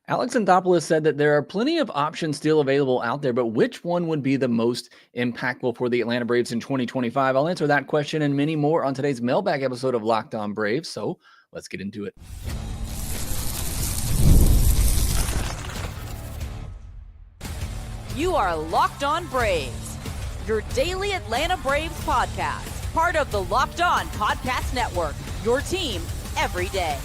Alex Anthopoulos said that there are plenty of options still available out there, but which one would be the most impactful for the Atlanta Braves in 2025? I'll answer that question and many more on today's Mailbag episode of Locked On Braves. So let's get into it. You are Locked On Braves, your daily Atlanta Braves podcast, part of the Locked On Podcast Network, your team every day.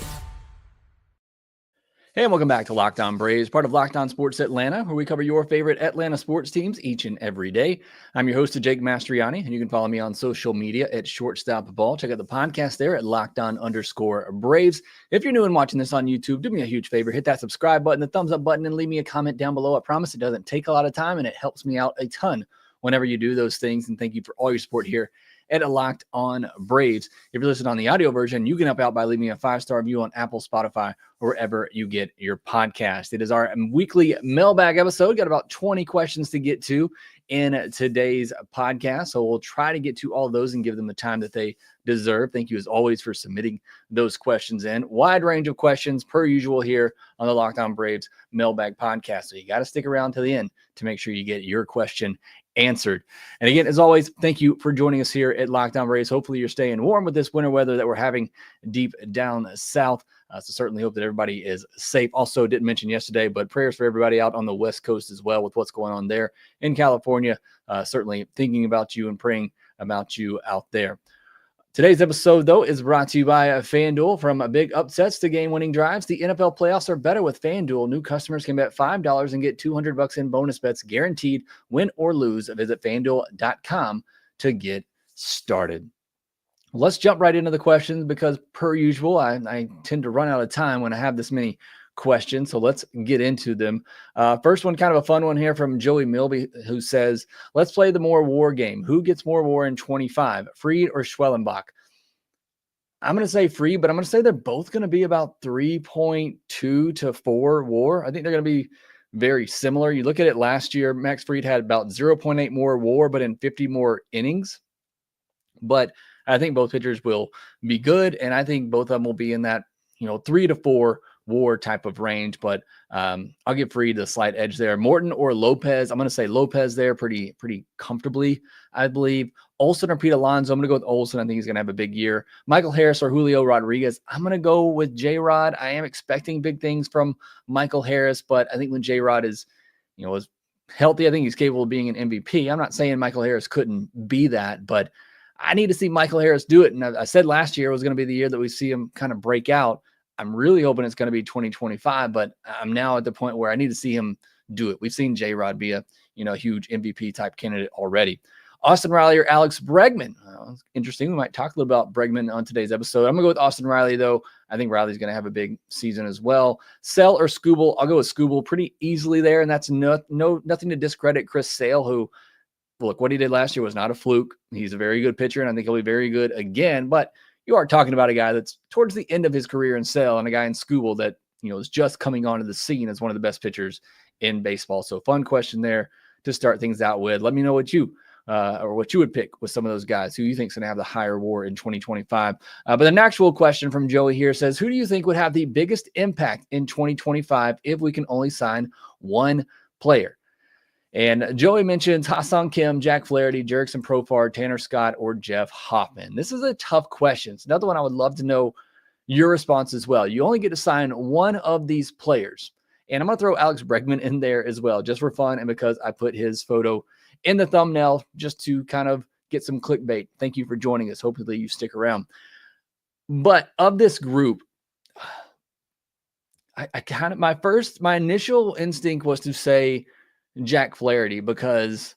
Hey, and welcome back to Locked On Braves, part of Locked On Sports Atlanta, where we cover your favorite Atlanta sports teams each and every day. I'm your host, Jake Mastriani, and you can follow me on social media at Shortstop Ball. Check out the podcast there at LockedOn_Braves. If you're new and watching this on YouTube, do me a huge favor, hit that subscribe button, the thumbs up button, and leave me a comment down below. I promise it doesn't take a lot of time, and it helps me out a ton whenever you do those things. And thank you for all your support here at Locked On Braves. If you're listening on the audio version, you can help out by leaving me a 5-star review on Apple, Spotify, or wherever you get your podcast. It is our weekly mailbag episode. Got about 20 questions to get to in today's podcast, so we'll try to get to all of those and give them the time that they deserve. Thank you as always for submitting those questions in. Wide range of questions per usual here on the Locked On Braves mailbag podcast. So you got to stick around to the end to make sure you get your question answered. And again, as always, thank you for joining us here at Locked On Braves. Hopefully you're staying warm with this winter weather that we're having deep down south. So certainly hope that everybody is safe. Also didn't mention yesterday, but prayers for everybody out on the West Coast as well with what's going on there in California. Certainly thinking about you and praying about you out there. Today's episode, though, is brought to you by FanDuel. From big upsets to game-winning drives, the NFL playoffs are better with FanDuel. New customers can bet $5 and get $200 in bonus bets guaranteed, win or lose. Visit FanDuel.com to get started. Let's jump right into the questions because, per usual, I tend to run out of time when I have this many questions, so let's get into them. First one, kind of a fun one here from Joey Milby, who says, let's play the more war game. Who gets more war in 25, Fried or Schwellenbach? I'm going to say Fried, but I'm going to say they're both going to be about 3.2 to 4 war. I think they're going to be very similar. You look at it last year, Max Fried had about 0.8 more war, but in 50 more innings. But I think both pitchers will be good, and I think both of them will be in that 3 to 4 war type of range, but I'll give Fried the slight edge there. Morton or Lopez, I'm going to say Lopez there pretty comfortably, I believe. Olsen or Pete Alonso, I'm going to go with Olsen. I think he's going to have a big year. Michael Harris or Julio Rodriguez, I'm going to go with J-Rod. I am expecting big things from Michael Harris, but I think when J-Rod is healthy, I think he's capable of being an MVP. I'm not saying Michael Harris couldn't be that, but I need to see Michael Harris do it. And I said last year was going to be the year that we see him kind of break out. I'm really hoping it's going to be 2025, but I'm now at the point where I need to see him do it. We've seen J-Rod be a huge MVP type candidate already. Austin Riley or Alex Bregman. Interesting. We might talk a little about Bregman on today's episode. I'm going to go with Austin Riley, though. I think Riley's going to have a big season as well. Sale or Skubal? I'll go with Skubal pretty easily there, and that's nothing to discredit Chris Sale, who, look, what he did last year was not a fluke. He's a very good pitcher, and I think he'll be very good again, but you are talking about a guy that's towards the end of his career in Sale and a guy in Skubal that, is just coming onto the scene as one of the best pitchers in baseball. So fun question there to start things out with. Let me know what you would pick with some of those guys. Who you think is going to have the higher war in 2025? But the actual question from Joey here says, who do you think would have the biggest impact in 2025 if we can only sign one player? And Joey mentions Ha-Seong Kim, Jack Flaherty, Jerickson Profar, Tanner Scott, or Jeff Hoffman. This is a tough question. It's another one I would love to know your response as well. You only get to sign one of these players. And I'm going to throw Alex Bregman in there as well, just for fun and because I put his photo in the thumbnail just to kind of get some clickbait. Thank you for joining us. Hopefully you stick around. But of this group, my initial instinct was to say Jack Flaherty, because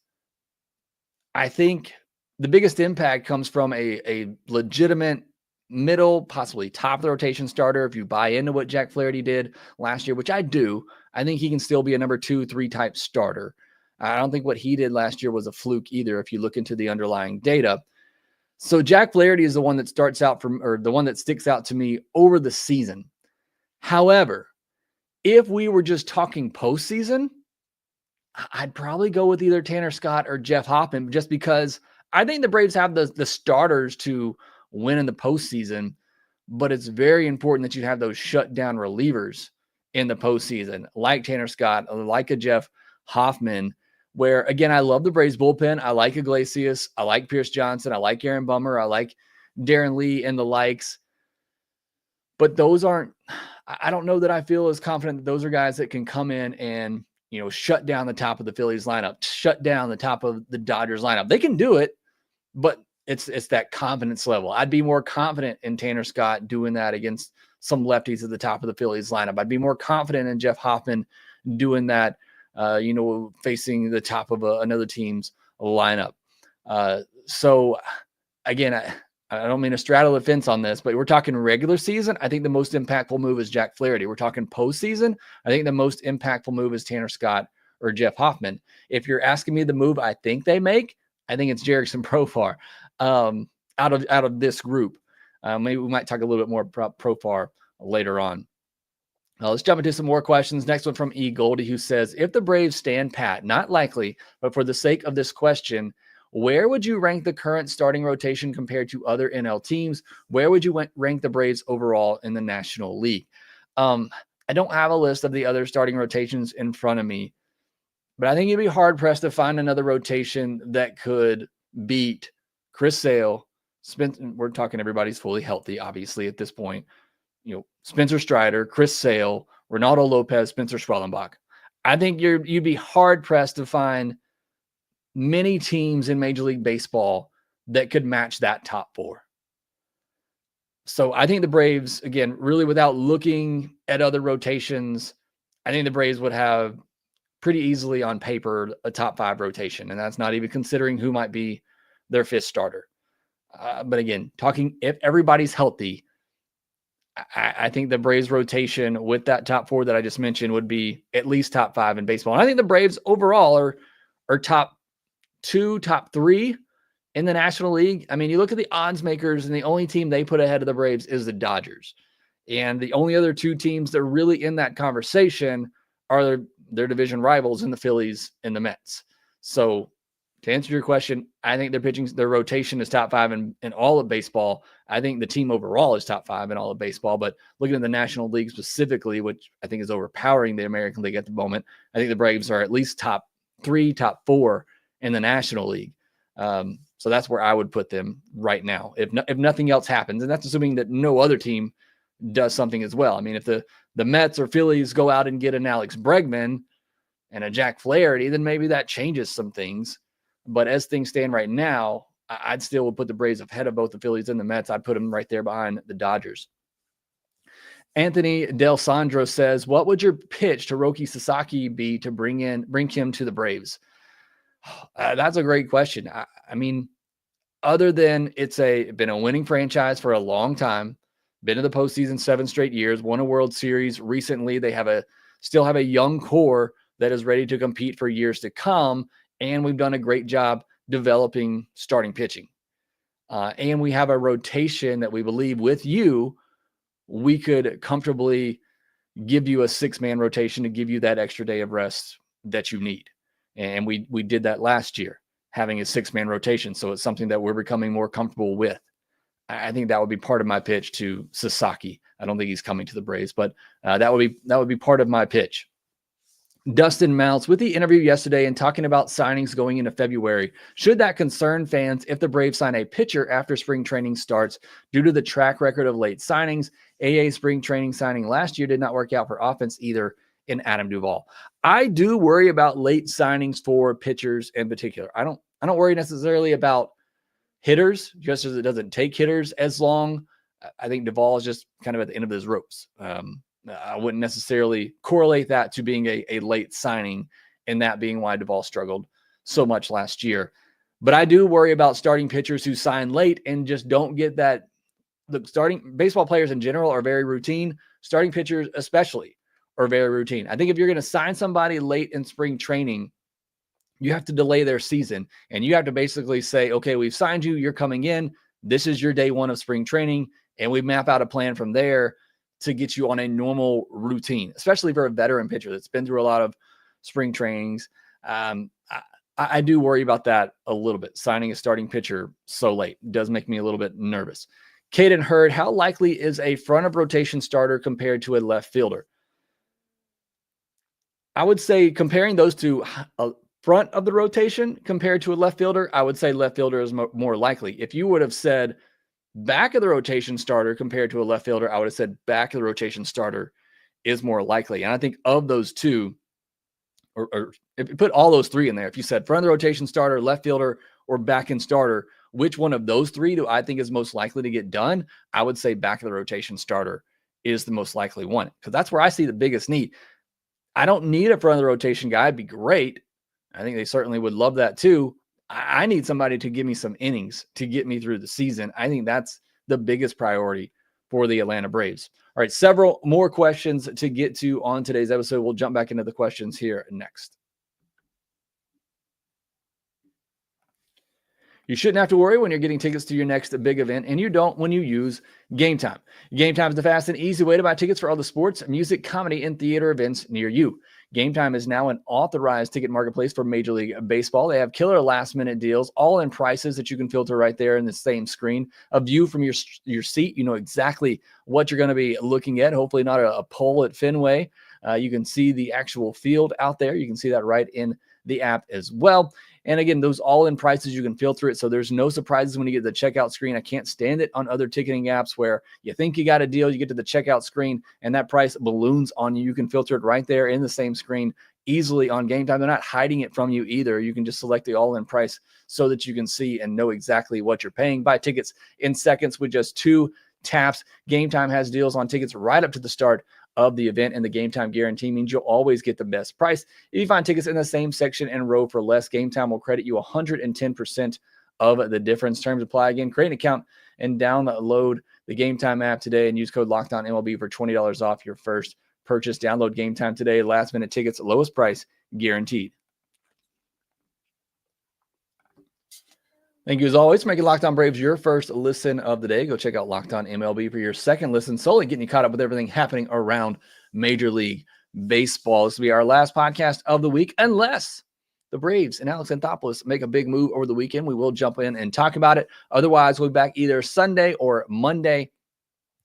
I think the biggest impact comes from a legitimate middle, possibly top of the rotation starter. If you buy into what Jack Flaherty did last year, which I do, I think he can still be a number 2, 3 type starter. I don't think what he did last year was a fluke either, if you look into the underlying data. So Jack Flaherty is the one that sticks out to me over the season. However, if we were just talking postseason, I'd probably go with either Tanner Scott or Jeff Hoffman, just because I think the Braves have the starters to win in the postseason, but it's very important that you have those shutdown relievers in the postseason, like Tanner Scott, like a Jeff Hoffman, where, again, I love the Braves bullpen. I like Iglesias. I like Pierce Johnson. I like Aaron Bummer. I like Darren Lee and the likes. But those aren't – I don't know that I feel as confident that those are guys that can come in and, shut down the top of the Phillies lineup, shut down the top of the Dodgers lineup. They can do it, but it's that confidence level. I'd be more confident in Tanner Scott doing that against some lefties at the top of the Phillies lineup. I'd be more confident in Jeff Hoffman doing that, facing the top of another team's lineup. So, again, I don't mean to straddle the fence on this, but we're talking regular season. I think the most impactful move is Jack Flaherty. We're talking postseason. I think the most impactful move is Tanner Scott or Jeff Hoffman. If you're asking me the move I think they make, I think it's Jerickson Profar out of this group. Maybe we might talk a little bit more about Profar later on. Let's jump into some more questions. Next one from E. Goldie, who says, if the Braves stand pat, not likely, but for the sake of this question, where would you rank the current starting rotation compared to other NL teams? Where would you rank the Braves overall in the National League? I don't have a list of the other starting rotations in front of me, but I think you'd be hard-pressed to find another rotation that could beat Chris Sale. We're talking everybody's fully healthy, obviously, at this point. Spencer Strider, Chris Sale, Ronaldo Lopez, Spencer Schwellenbach. I think you'd be hard-pressed to find many teams in Major League Baseball that could match that top four. So I think the Braves, again, really without looking at other rotations, I think the Braves would have pretty easily on paper a top five rotation. And that's not even considering who might be their fifth starter. But again, talking if everybody's healthy, I think the Braves rotation with that top four that I just mentioned would be at least top five in baseball. And I think the Braves overall are top two, top three in the National League. I mean, you look at the odds makers, and the only team they put ahead of the Braves is the Dodgers. And the only other two teams that are really in that conversation are their division rivals in the Phillies and the Mets. So to answer your question, I think their rotation is top five in all of baseball. I think the team overall is top five in all of baseball. But looking at the National League specifically, which I think is overpowering the American League at the moment, I think the Braves are at least top three, top four in the National League. So that's where I would put them right now, if nothing else happens. And that's assuming that no other team does something as well. I mean, if the Mets or Phillies go out and get an Alex Bregman and a Jack Flaherty, then maybe that changes some things. But as things stand right now, I'd still would put the Braves ahead of both the Phillies and the Mets. I'd put them right there behind the Dodgers. Anthony Del Sandro says, what would your pitch to Roki Sasaki be to bring him to the Braves? That's a great question. I mean, other than it's been a winning franchise for a long time, been to the postseason 7 straight years, won a World Series recently. They still have a young core that is ready to compete for years to come, and we've done a great job developing starting pitching. And we have a rotation that we believe with you, we could comfortably give you a 6-man rotation to give you that extra day of rest that you need. And we did that last year, having a 6-man rotation. So it's something that we're becoming more comfortable with. I think that would be part of my pitch to Sasaki. I don't think he's coming to the Braves, but that would be part of my pitch. Dustin Mounts, with the interview yesterday and talking about signings going into February, should that concern fans if the Braves sign a pitcher after spring training starts due to the track record of late signings? AA spring training signing last year did not work out for offense either in Adam Duvall. I do worry about late signings for pitchers in particular. I don't worry necessarily about hitters, just as it doesn't take hitters as long. I think Duvall is just kind of at the end of his ropes. I wouldn't necessarily correlate that to being a late signing and that being why Duvall struggled so much last year. But I do worry about starting pitchers who sign late and just don't get that. Look, starting baseball players in general are very routine. Starting pitchers especially are very routine. I think if you're going to sign somebody late in spring training, you have to delay their season. And you have to basically say, okay, we've signed you. You're coming in. This is your day one of spring training. And we map out a plan from there to get you on a normal routine, especially for a veteran pitcher that's been through a lot of spring trainings. I do worry about that a little bit. Signing a starting pitcher so late does make me a little bit nervous. Caden Hurd, how likely is a front of rotation starter compared to a left fielder? I would say comparing those two, front of the rotation compared to a left fielder, I would say left fielder is more likely. If you would have said back of the rotation starter compared to a left fielder, I would have said back of the rotation starter is more likely. And I think of those two, or if you put all those three in there, if you said front of the rotation starter, left fielder, or back end starter, which one of those three do I think is most likely to get done? I would say back of the rotation starter is the most likely one, because that's where I see the biggest need. I don't need a front of the rotation guy. It'd be great. I think they certainly would love that too. I need somebody to give me some innings to get me through the season. I think that's the biggest priority for the Atlanta Braves. All right, several more questions to get to on today's episode. We'll jump back into the questions here next. You shouldn't have to worry when you're getting tickets to your next big event, and you don't when you use Gametime. Gametime is the fast and easy way to buy tickets for all the sports, music, comedy, and theater events near you. Gametime is now an authorized ticket marketplace for Major League Baseball. They have killer last-minute deals, all in prices that you can filter right there in the same screen. A view from your seat. You know exactly what you're going to be looking at. Hopefully not a poll at Fenway. You can see the actual field out there. You can see that right in the app as well. And again, those all-in prices, you can filter it, so there's no surprises when you get to the checkout screen. I can't stand it on other ticketing apps where you think you got a deal, you get to the checkout screen, and that price balloons on you. You can filter it right there in the same screen easily on Gametime. They're not hiding it from you either. You can just select the all-in price so that you can see and know exactly what you're paying. Buy tickets in seconds with just 2 taps. Gametime has deals on tickets right up to the start of the event, and the Gametime guarantee means you'll always get the best price. If you find tickets in the same section and row for less, Gametime will credit you 110% of the difference. Terms apply. Again, create an account and download the Gametime app today and use code LOCKEDONMLB for $20 off your first purchase. Download Gametime today. Last minute tickets, lowest price guaranteed. Thank you as always for making Locked On Braves your first listen of the day. Go check out Locked On MLB for your second listen, solely getting you caught up with everything happening around Major League Baseball. This will be our last podcast of the week, unless the Braves and Alex Anthopoulos make a big move over the weekend. We will jump in and talk about it. Otherwise, we'll be back either Sunday or Monday.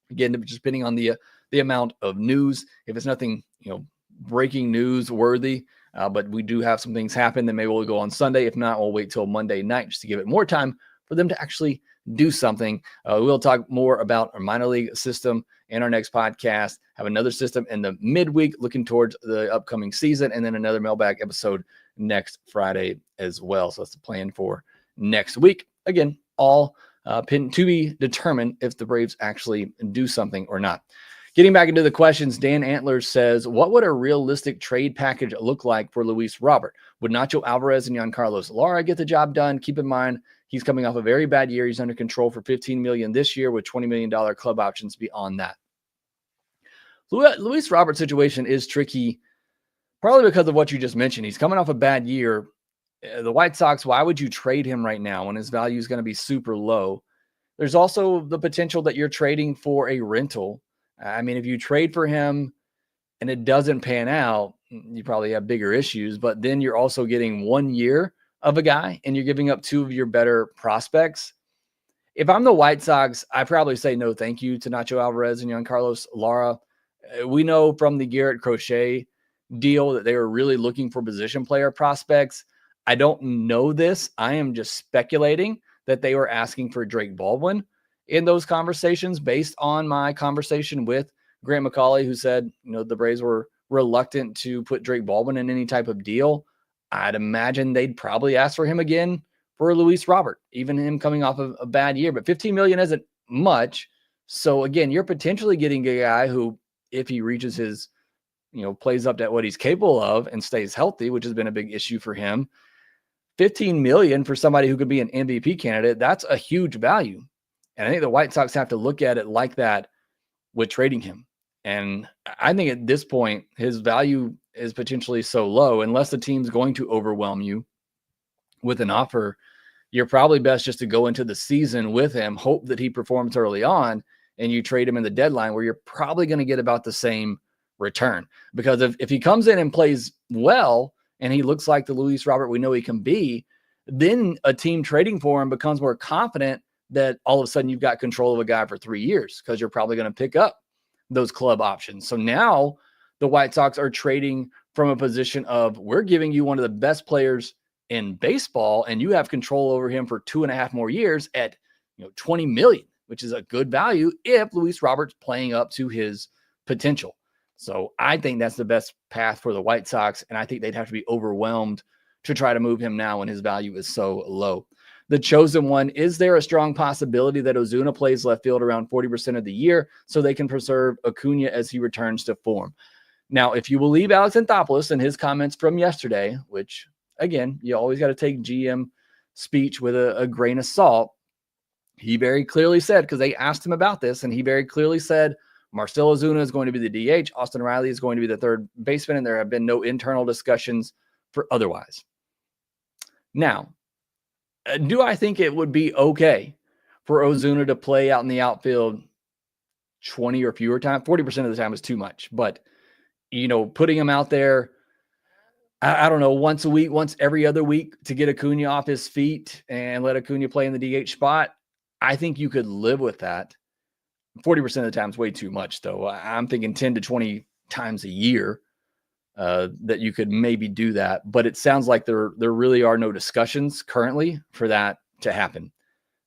Again, just depending on the amount of news. If it's nothing, breaking news worthy, but we do have some things happen, then maybe we'll go on Sunday. If not, we'll wait till Monday night just to give it more time for them to actually do something. We'll talk more about our minor league system in our next podcast. Have another system in the midweek looking towards the upcoming season, and then another mailbag episode next Friday as well. So that's the plan for next week. Again, all to be determined if the Braves actually do something or not. Getting back into the questions, Dan Antlers says, what would a realistic trade package look like for Luis Robert? Would Nacho Alvarez and Giancarlo Lara get the job done? Keep in mind, he's coming off a very bad year. He's under control for $15 million this year with $20 million club options beyond that. Luis Robert's situation is tricky, probably because of what you just mentioned. He's coming off a bad year. The White Sox, why would you trade him right now when his value is going to be super low? There's also the potential that you're trading for a rental. I mean, if you trade for him and it doesn't pan out, you probably have bigger issues, but then you're also getting 1 year of a guy and you're giving up 2 of your better prospects. If I'm the White Sox, I probably say no thank you to Nacho Alvarez and Giancarlo Lara. We know from the Garrett Crochet deal that they were really looking for position player prospects. I don't know this. I am just speculating that they were asking for Drake Baldwin in those conversations based on my conversation with Grant McCauley, who said, the Braves were reluctant to put Drake Baldwin in any type of deal. I'd imagine they'd probably ask for him again for Luis Robert, even him coming off of a bad year, but $15 million isn't much. So again, you're potentially getting a guy who, if he reaches his, plays up to what he's capable of and stays healthy, which has been a big issue for him, $15 million for somebody who could be an MVP candidate, that's a huge value. And I think the White Sox have to look at it like that with trading him. And I think at this point, his value is potentially so low, unless the team's going to overwhelm you with an offer, you're probably best just to go into the season with him, hope that he performs early on, and you trade him in the deadline where you're probably going to get about the same return. Because if he comes in and plays well and he looks like the Luis Robert we know he can be, then a team trading for him becomes more confident that all of a sudden you've got control of a guy for 3 years because you're probably going to pick up those club options. So now the White Sox are trading from a position of, we're giving you one of the best players in baseball, and you have control over him for 2.5 more years at $20 million, which is a good value if Luis Robert's playing up to his potential. So I think that's the best path for the White Sox, and I think they'd have to be overwhelmed to try to move him now when his value is so low. The chosen one, is there a strong possibility that Ozuna plays left field around 40% of the year so they can preserve Acuna as he returns to form? Now, if you believe Alex Anthopoulos and his comments from yesterday, which, again, you always got to take GM speech with a grain of salt, he very clearly said, because they asked him about this, and he very clearly said, Marcell Ozuna is going to be the DH, Austin Riley is going to be the third baseman, and there have been no internal discussions for otherwise. Now, do I think it would be okay for Ozuna to play out in the outfield 20 or fewer times? 40% of the time is too much, but putting him out there, I don't know, once a week, once every other week to get Acuna off his feet and let Acuna play in the DH spot, I think you could live with that. 40% of the time is way too much, though. I'm thinking 10 to 20 times a year that you could maybe do that. But it sounds like there really are no discussions currently for that to happen.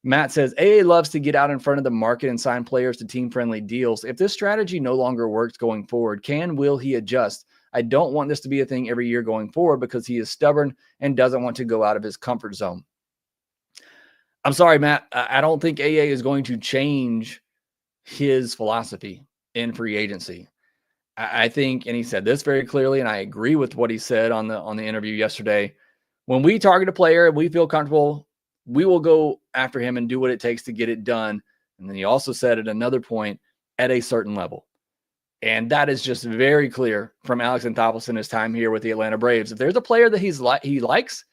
Matt says, AA loves to get out in front of the market and sign players to team-friendly deals. If this strategy no longer works going forward, will he adjust? I don't want this to be a thing every year going forward because he is stubborn and doesn't want to go out of his comfort zone. I'm sorry, Matt. I don't think AA is going to change his philosophy in free agency. I think, and he said this very clearly, and I agree with what he said on the interview yesterday. When we target a player and we feel comfortable, we will go after him and do what it takes to get it done. And then he also said at another point, at a certain level. And that is just very clear from Alex Anthopoulos in his time here with the Atlanta Braves. If there's a player that he likes,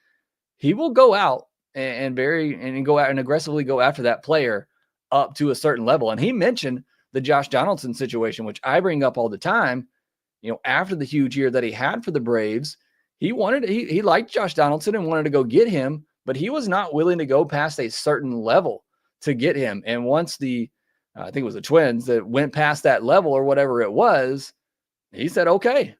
he will go out and go out and aggressively go after that player up to a certain level. And he mentioned the Josh Donaldson situation, which I bring up all the time. After the huge year that he had for the Braves, he liked Josh Donaldson and wanted to go get him, but he was not willing to go past a certain level to get him. And once I think it was the Twins that went past that level or whatever it was, he said, okay.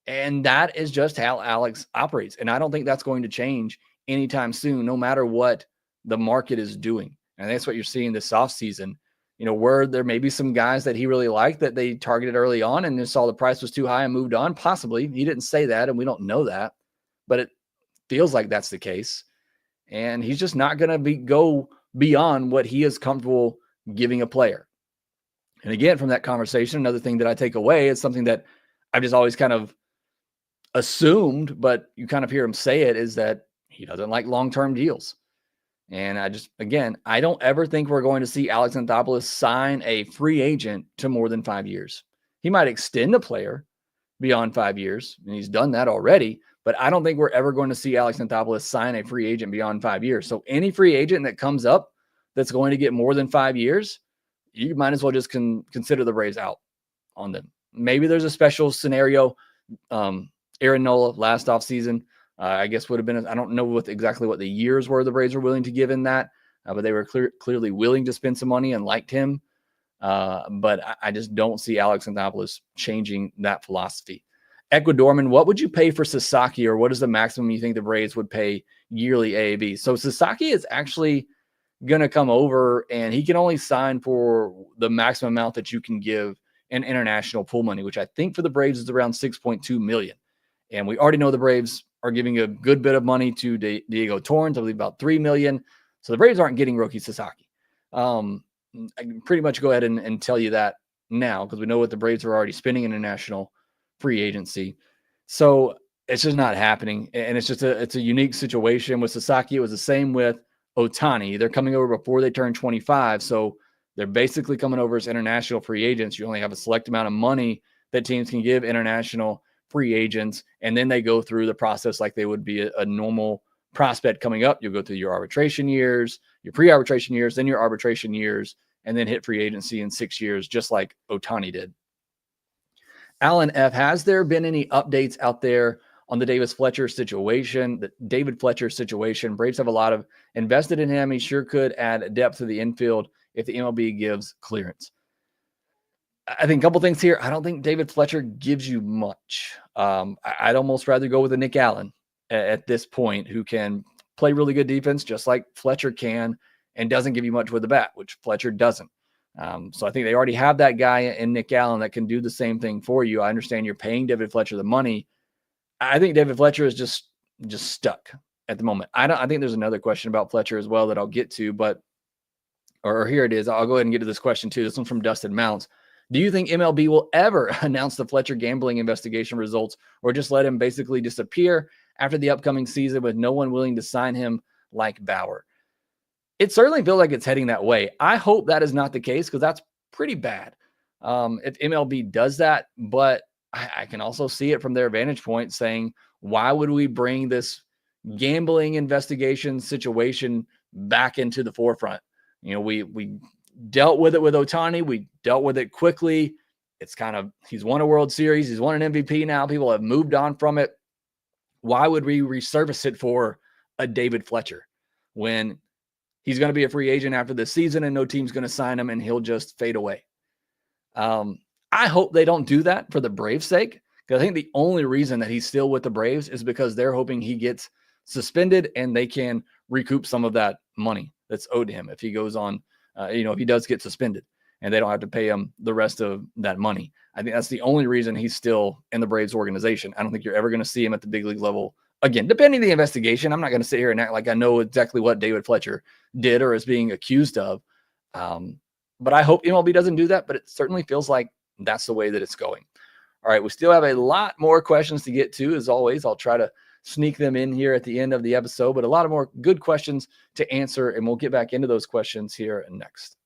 And that is just how Alex operates. And I don't think that's going to change anytime soon, no matter what the market is doing. And that's what you're seeing this offseason, where there may be some guys that he really liked that they targeted early on and just saw the price was too high and moved on. Possibly. He didn't say that, and we don't know that, but it feels like that's the case. And he's just not going to go beyond what he is comfortable giving a player. And again, from that conversation, another thing that I take away is something that I've just always kind of assumed, but you kind of hear him say it, is that he doesn't like long-term deals. And I don't ever think we're going to see Alex Anthopoulos sign a free agent to more than 5 years. He might extend a player beyond 5 years, and he's done that already, but I don't think we're ever going to see Alex Anthopoulos sign a free agent beyond 5 years. So any free agent that comes up that's going to get more than 5 years, you might as well just consider the Braves out on them. Maybe there's a special scenario. Aaron Nola last offseason, I guess would have been, I don't know exactly what the years were the Braves were willing to give in that, but they were clearly willing to spend some money and liked him. But I just don't see Alex Anthopoulos changing that philosophy. Ecuadorman, what would you pay for Sasaki, or what is the maximum you think the Braves would pay yearly AAV? So Sasaki is actually going to come over, and he can only sign for the maximum amount that you can give in international pool money, which I think for the Braves is around $6.2 million. And we already know the Braves are giving a good bit of money to Diego Torrens, I believe about $3 million. So the Braves aren't getting Roki Sasaki. I can pretty much go ahead and tell you that now, because we know what the Braves are already spending in international free agency. So it's just not happening. And it's a unique situation with Sasaki. It was the same with Ohtani. They're coming over before they turn 25. So they're basically coming over as international free agents. You only have a select amount of money that teams can give international free agents, and then they go through the process like they would be a normal prospect coming up. You'll go through your arbitration years, your pre-arbitration years, then your arbitration years, and then hit free agency in 6 years, just like Ohtani did. Alan F., has there been any updates out there on the David Fletcher situation? Braves have a lot of invested in him. He sure could add depth to the infield if the MLB gives clearance. I think a couple things here. I don't think David Fletcher gives you much. I'd almost rather go with a Nick Allen at this point, who can play really good defense just like Fletcher can, and doesn't give you much with the bat, which Fletcher doesn't. So I think they already have that guy in Nick Allen that can do the same thing for you. I understand you're paying David Fletcher the money. I think David Fletcher is just stuck at the moment. I think there's another question about Fletcher as well that I'll get to, or here it is. I'll go ahead and get to this question too. This one's from Dustin Mounts. Do you think MLB will ever announce the Fletcher gambling investigation results, or just let him basically disappear after the upcoming season with no one willing to sign him like Bauer? It certainly feels like it's heading that way. I hope that is not the case, because that's pretty bad if MLB does that. But I can also see it from their vantage point, saying, why would we bring this gambling investigation situation back into the forefront? We dealt with it with Ohtani. We dealt with it quickly. It's he's won a World Series. He's won an MVP now. People have moved on from it. Why would we resurface it for a David Fletcher when he's going to be a free agent after this season and no team's going to sign him and he'll just fade away? I hope they don't do that for the Braves' sake, because I think the only reason that he's still with the Braves is because they're hoping he gets suspended and they can recoup some of that money that's owed to him if he goes on, if he does get suspended, and they don't have to pay him the rest of that money. I think that's the only reason he's still in the Braves organization. I don't think you're ever going to see him at the big league level again, depending on the investigation. I'm not going to sit here and act like I know exactly what David Fletcher did or is being accused of. But I hope MLB doesn't do that, but it certainly feels like that's the way that it's going. All right, we still have a lot more questions to get to. As always, I'll try to sneak them in here at the end of the episode, but a lot of more good questions to answer, and we'll get back into those questions here next.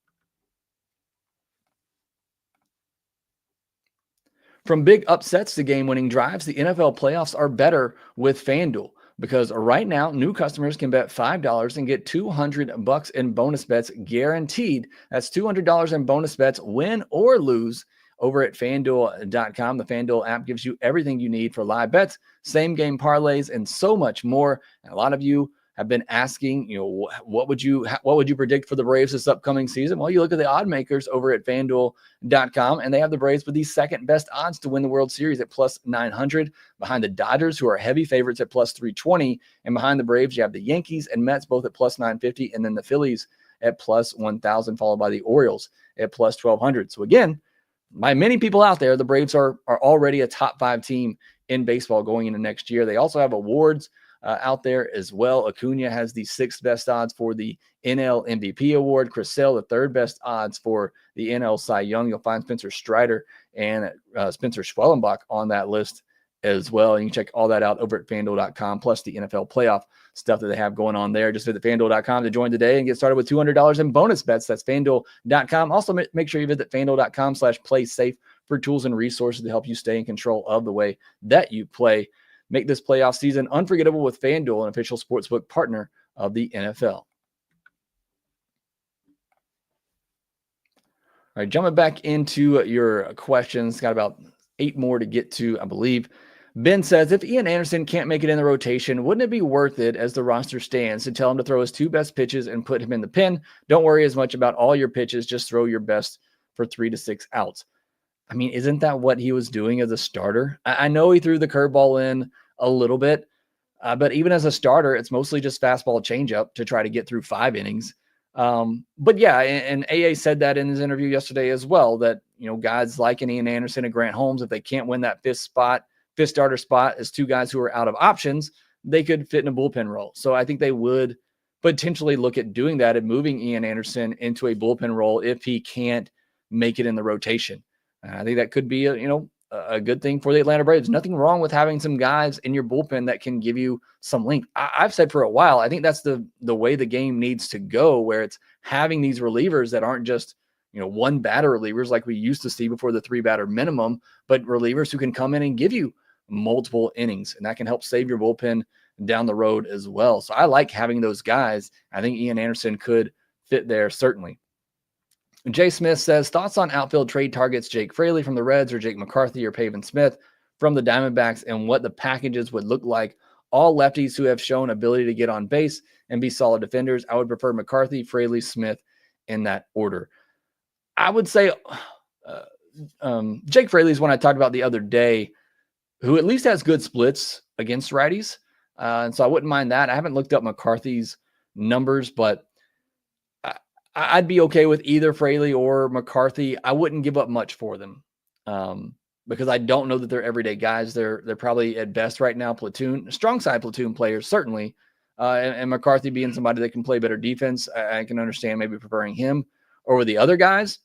From big upsets to game-winning drives, the NFL playoffs are better with FanDuel, because right now new customers can bet $5 and get $200 in bonus bets guaranteed. That's $200 in bonus bets, win or lose, over at FanDuel.com. The FanDuel app gives you everything you need for live bets, same game parlays, and so much more. And a lot of you have been asking, what would you predict for the Braves this upcoming season? Well, you look at the odd makers over at FanDuel.com, and they have the Braves with the second best odds to win the World Series at plus 900, behind the Dodgers, who are heavy favorites at plus 320, and behind the Braves, you have the Yankees and Mets both at plus 950, and then the Phillies at plus 1,000, followed by the Orioles at plus 1,200. So again, by many people out there, the Braves are already a top 5 team in baseball going into next year. They also have awards out there as well. Acuna has the 6th best odds for the NL MVP award. Chris Sale, the 3rd best odds for the NL Cy Young. You'll find Spencer Strider and Spencer Schwellenbach on that list as well. And you can check all that out over at FanDuel.com, plus the NFL playoff stuff that they have going on there. Just visit FanDuel.com to join today and get started with $200 in bonus bets. That's FanDuel.com. Also, make sure you visit FanDuel.com/playsafe for tools and resources to help you stay in control of the way that you play. Make this playoff season unforgettable with FanDuel, an official sportsbook partner of the NFL. All right, jumping back into your questions. Got about 8 more to get to, I believe. Ben says, if Ian Anderson can't make it in the rotation, wouldn't it be worth it, as the roster stands, to tell him to throw his 2 best pitches and put him in the pen? Don't worry as much about all your pitches. Just throw your best for 3 to 6 outs. I mean, isn't that what he was doing as a starter? I know he threw the curveball in a little bit, but even as a starter, it's mostly just fastball changeup to try to get through 5 innings. But yeah, and AA said that in his interview yesterday as well, that, guys like an Ian Anderson and Grant Holmes, if they can't win that 5th starter spot as 2 guys who are out of options, they could fit in a bullpen role. So I think they would potentially look at doing that and moving Ian Anderson into a bullpen role if he can't make it in the rotation. I think that could be a good thing for the Atlanta Braves. Nothing wrong with having some guys in your bullpen that can give you some length. I've said for a while, I think that's the way the game needs to go, where it's having these relievers that aren't just, 1 batter relievers like we used to see before the 3 batter minimum, but relievers who can come in and give you multiple innings, and that can help save your bullpen down the road as well. So I like having those guys. I think Ian Anderson could fit there, certainly. Jay Smith says, thoughts on outfield trade targets, Jake Fraley from the Reds or Jake McCarthy or Pavin Smith from the Diamondbacks, and what the packages would look like. All lefties who have shown ability to get on base and be solid defenders. I would prefer McCarthy, Fraley, Smith in that order. I would say Jake Fraley is one I talked about the other day, who at least has good splits against righties. And so I wouldn't mind that. I haven't looked up McCarthy's numbers, but I'd be okay with either Fraley or McCarthy. I wouldn't give up much for them because I don't know that they're everyday guys. They're probably at best right now strong side platoon players, certainly. And McCarthy being somebody that can play better defense, I can understand maybe preferring him over the other guys.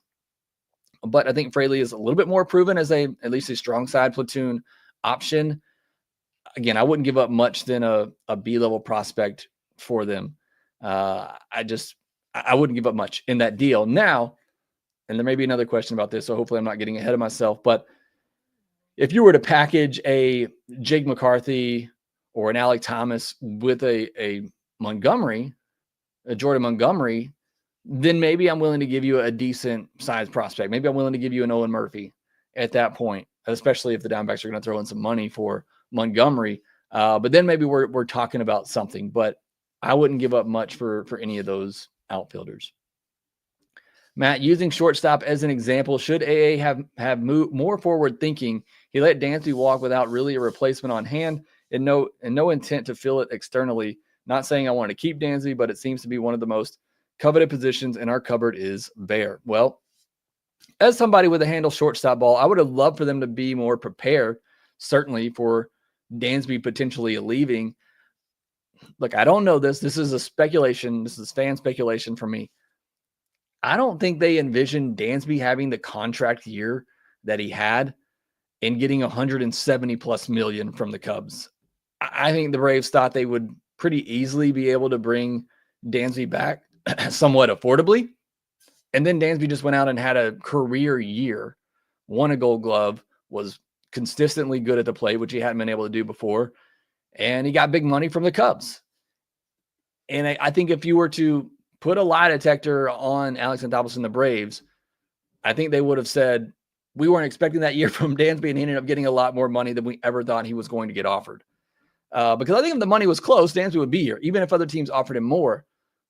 But I think Fraley is a little bit more proven as at least a strong side platoon option. Again, I wouldn't give up much than a B-level prospect for them. I wouldn't give up much in that deal. Now, and there may be another question about this, so hopefully I'm not getting ahead of myself, but if you were to package a Jake McCarthy or an Alec Thomas with a Jordan Montgomery, then maybe I'm willing to give you a decent size prospect. Maybe I'm willing to give you an Owen Murphy at that point, especially if the Diamondbacks are going to throw in some money for Montgomery. But then maybe we're talking about something, but I wouldn't give up much for any of those outfielders. Matt, using shortstop as an example, should AA have moved more forward thinking? He let Dansby walk without really a replacement on hand and no intent to fill it externally. Not saying I want to keep Dansby, but it seems to be one of the most coveted positions in our cupboard is bare. Well, as somebody with a handle shortstop ball, I would have loved for them to be more prepared, certainly for Dansby potentially leaving. Look, I don't know this. This is a speculation. This is fan speculation for me. I don't think they envisioned Dansby having the contract year that he had and getting 170 plus million from the Cubs. I think the Braves thought they would pretty easily be able to bring Dansby back somewhat affordably. And then Dansby just went out and had a career year, won a Gold Glove, was consistently good at the plate, which he hadn't been able to do before. And he got big money from the Cubs. And I think if you were to put a lie detector on Alex Anthopoulos and the Braves, I think they would have said, we weren't expecting that year from Dansby, and he ended up getting a lot more money than we ever thought he was going to get offered. Because I think if the money was close, Dansby would be here, even if other teams offered him more.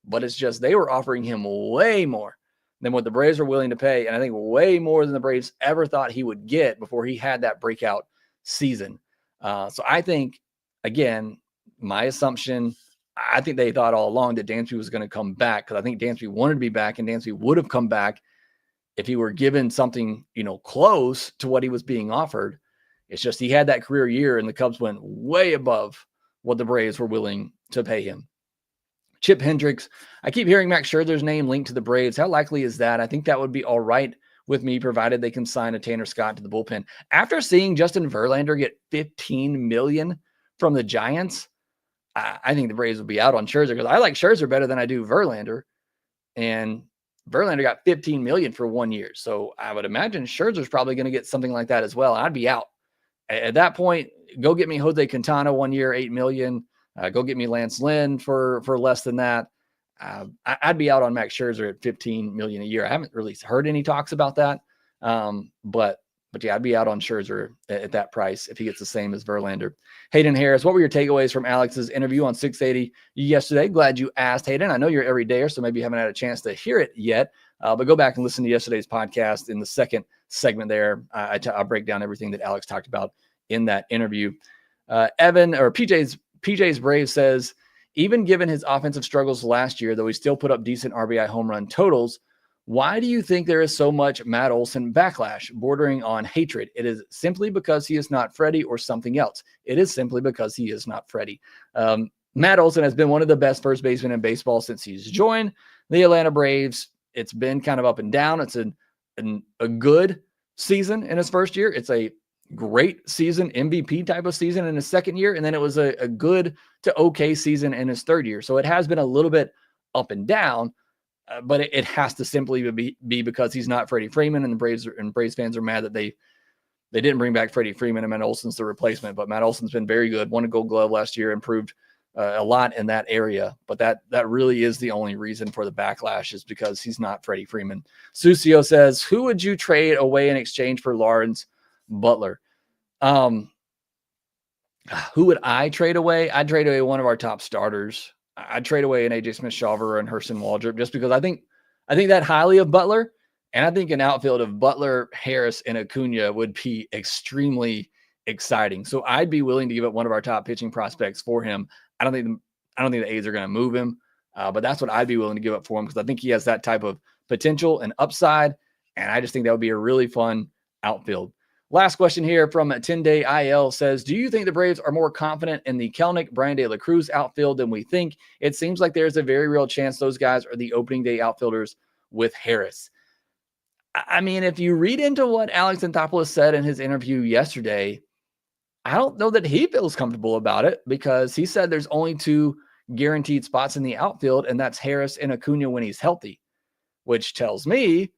But it's just they were offering him way more than what the Braves were willing to pay, and I think way more than the Braves ever thought he would get before he had that breakout season. So I think, again, my assumption, I think they thought all along that Dansby was going to come back because I think Dansby wanted to be back, and Dansby would have come back if he were given something, close to what he was being offered. It's just he had that career year, and the Cubs went way above what the Braves were willing to pay him. Chip Hendricks, I keep hearing Max Scherzer's name linked to the Braves. How likely is that? I think that would be all right with me, provided they can sign a Tanner Scott to the bullpen. After seeing Justin Verlander get $15 million from the Giants, I think the Braves would be out on Scherzer because I like Scherzer better than I do Verlander. And Verlander got $15 million for 1 year. So I would imagine Scherzer's probably going to get something like that as well. I'd be out. At that point, go get me Jose Quintana 1 year, $8 million. Go get me Lance Lynn for less than that. I'd be out on Max Scherzer at $15 million a year. I haven't really heard any talks about that. But yeah, I'd be out on Scherzer at that price if he gets the same as Verlander. Hayden Harris, what were your takeaways from Alex's interview on 680 yesterday? Glad you asked, Hayden. I know you're every dayer, so maybe you haven't had a chance to hear it yet. But go back and listen to yesterday's podcast. In the second segment there, I'll break down everything that Alex talked about in that interview. Evan, or PJ's Brave says, even given his offensive struggles last year, though he still put up decent RBI home run totals, why do you think there is so much Matt Olson backlash bordering on hatred? It is simply because he is not Freddie or something else. It is simply because he is not Freddie. Matt Olson has been one of the best first basemen in baseball since he's joined the Atlanta Braves. It's been kind of up and down. It's a good season in his first year. It's a great season, MVP type of season in his second year. And then it was a good to okay season in his third year. So it has been a little bit up and down, but it has to simply be because he's not Freddie Freeman, and the Braves fans are mad that they didn't bring back Freddie Freeman and Matt Olson's the replacement. But Matt Olson's been very good, won a Gold Glove last year, improved a lot in that area. But that really is the only reason for the backlash, is because he's not Freddie Freeman. Susio says, who would you trade away in exchange for Lawrence Butler? Who would I trade away? I'd trade away one of our top starters. I'd trade away an AJ Smith-Shawver and Hurston Waldrop, just because I think that highly of Butler. And I think an outfield of Butler, Harris, and Acuna would be extremely exciting. So I'd be willing to give up one of our top pitching prospects for him. I don't think the A's are going to move him, but that's what I'd be willing to give up for him because I think he has that type of potential and upside, and I just think that would be a really fun outfield. Last question here from 10-Day IL says, do you think the Braves are more confident in the Kelenic, Brian De La Cruz outfield than we think? It seems like there's a very real chance those guys are the opening day outfielders with Harris. I mean, if you read into what Alex Anthopoulos said in his interview yesterday, I don't know that he feels comfortable about it because he said there's only 2 guaranteed spots in the outfield, and that's Harris and Acuna when he's healthy, which tells me,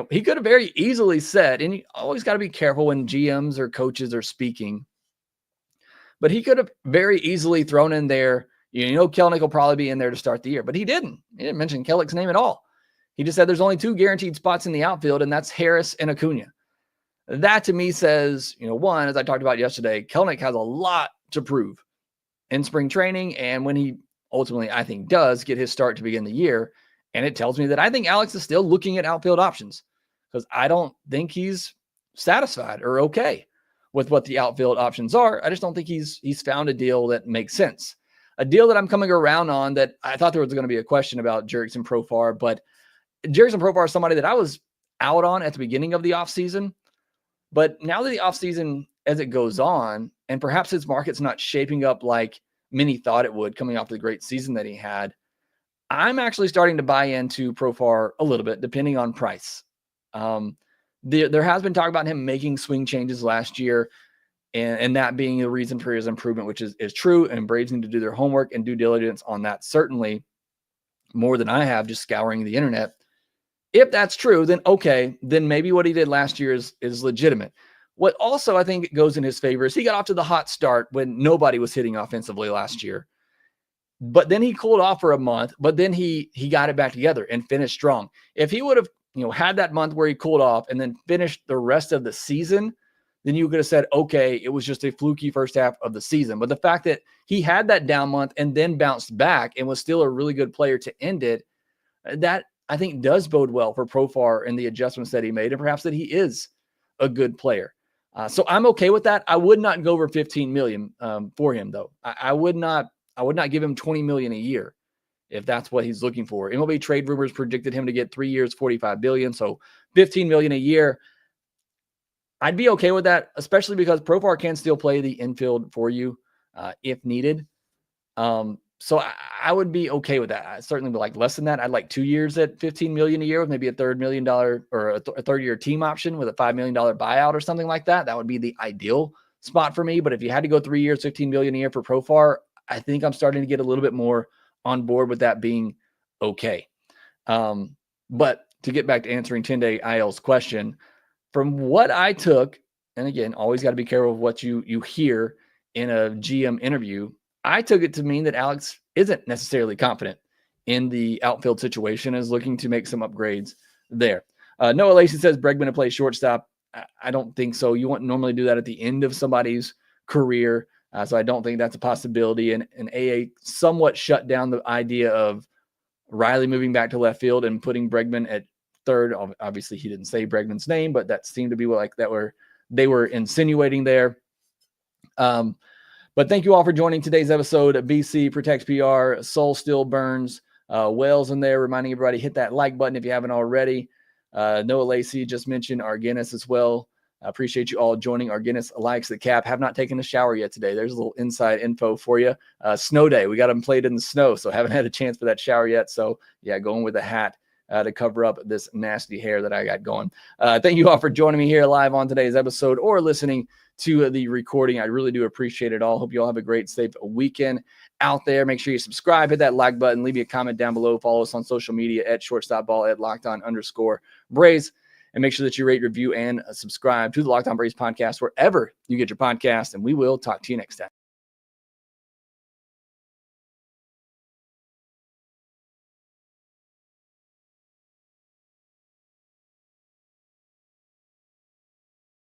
he could have very easily said, and you always got to be careful when GMs or coaches are speaking, but he could have very easily thrown in there, Kelenic will probably be in there to start the year, but he didn't. He didn't mention Kelenics name at all. He just said there's only 2 guaranteed spots in the outfield, and that's Harris and Acuna. That to me says, one, as I talked about yesterday, Kelenic has a lot to prove in spring training and when he ultimately, I think, does get his start to begin the year. And it tells me that I think Alex is still looking at outfield options because I don't think he's satisfied or okay with what the outfield options are. I just don't think he's found a deal that makes sense. A deal that I'm coming around on that I thought there was going to be a question about Jurickson Profar, but Jurickson Profar is somebody that I was out on at the beginning of the offseason. But now that the offseason, as it goes on, and perhaps his market's not shaping up like many thought it would coming off the great season that he had, I'm actually starting to buy into Profar a little bit, depending on price. There has been talk about him making swing changes last year, and that being the reason for his improvement, which is true, and Braves need to do their homework and due diligence on that, certainly more than I have just scouring the internet. If that's true, then okay, then maybe what he did last year is legitimate. What also I think goes in his favor is he got off to the hot start when nobody was hitting offensively last year. But then he cooled off for a month, but then he got it back together and finished strong. If he would have had that month where he cooled off and then finished the rest of the season, then you could have said, okay, it was just a fluky first half of the season. But the fact that he had that down month and then bounced back and was still a really good player to end it, that I think does bode well for Profar and the adjustments that he made, and perhaps that he is a good player. So I'm okay with that. I would not go over 15 million for him, though. I would not give him 20 million a year if that's what he's looking for. MLB trade rumors predicted him to get 3 years, 45 billion. So 15 million a year. I'd be okay with that, especially because Profar can still play the infield for you if needed. So I would be okay with that. I certainly would like less than that. I'd like 2 years at 15 million a year with maybe a $3 million or a third-year team option with a $5 million buyout or something like that. That would be the ideal spot for me. But if you had to go 3 years, 15 million a year for Profar, I think I'm starting to get a little bit more on board with that being okay. But to get back to answering 10-Day IL's question, from what I took, and again, always got to be careful of what you hear in a GM interview, I took it to mean that Alex isn't necessarily confident in the outfield situation, is looking to make some upgrades there. Noah Lacey says Bregman to play shortstop. I don't think so. You wouldn't normally do that at the end of somebody's career. So I don't think that's a possibility. And AA somewhat shut down the idea of Riley moving back to left field and putting Bregman at third. Obviously, he didn't say Bregman's name, but that seemed to be what they were insinuating there. But thank you all for joining today's episode of BC Protects PR. Soul Still Burns. Wales in there, reminding everybody, hit that like button if you haven't already. Noah Lacey just mentioned our Guinness as well. I appreciate you all joining. Our Guinness likes the cap. Have not taken a shower yet today. There's a little inside info for you. Snow day. We got them played in the snow, so haven't had a chance for that shower yet. So, yeah, going with a hat to cover up this nasty hair that I got going. Thank you all for joining me here live on today's episode or listening to the recording. I really do appreciate it all. Hope you all have a great, safe weekend out there. Make sure you subscribe, hit that like button, leave me a comment down below. Follow us on social media at shortstopball, at LockedOn_Braves. And make sure that you rate, review, and subscribe to the Locked On Braves podcast wherever you get your podcast. And we will talk to you next time.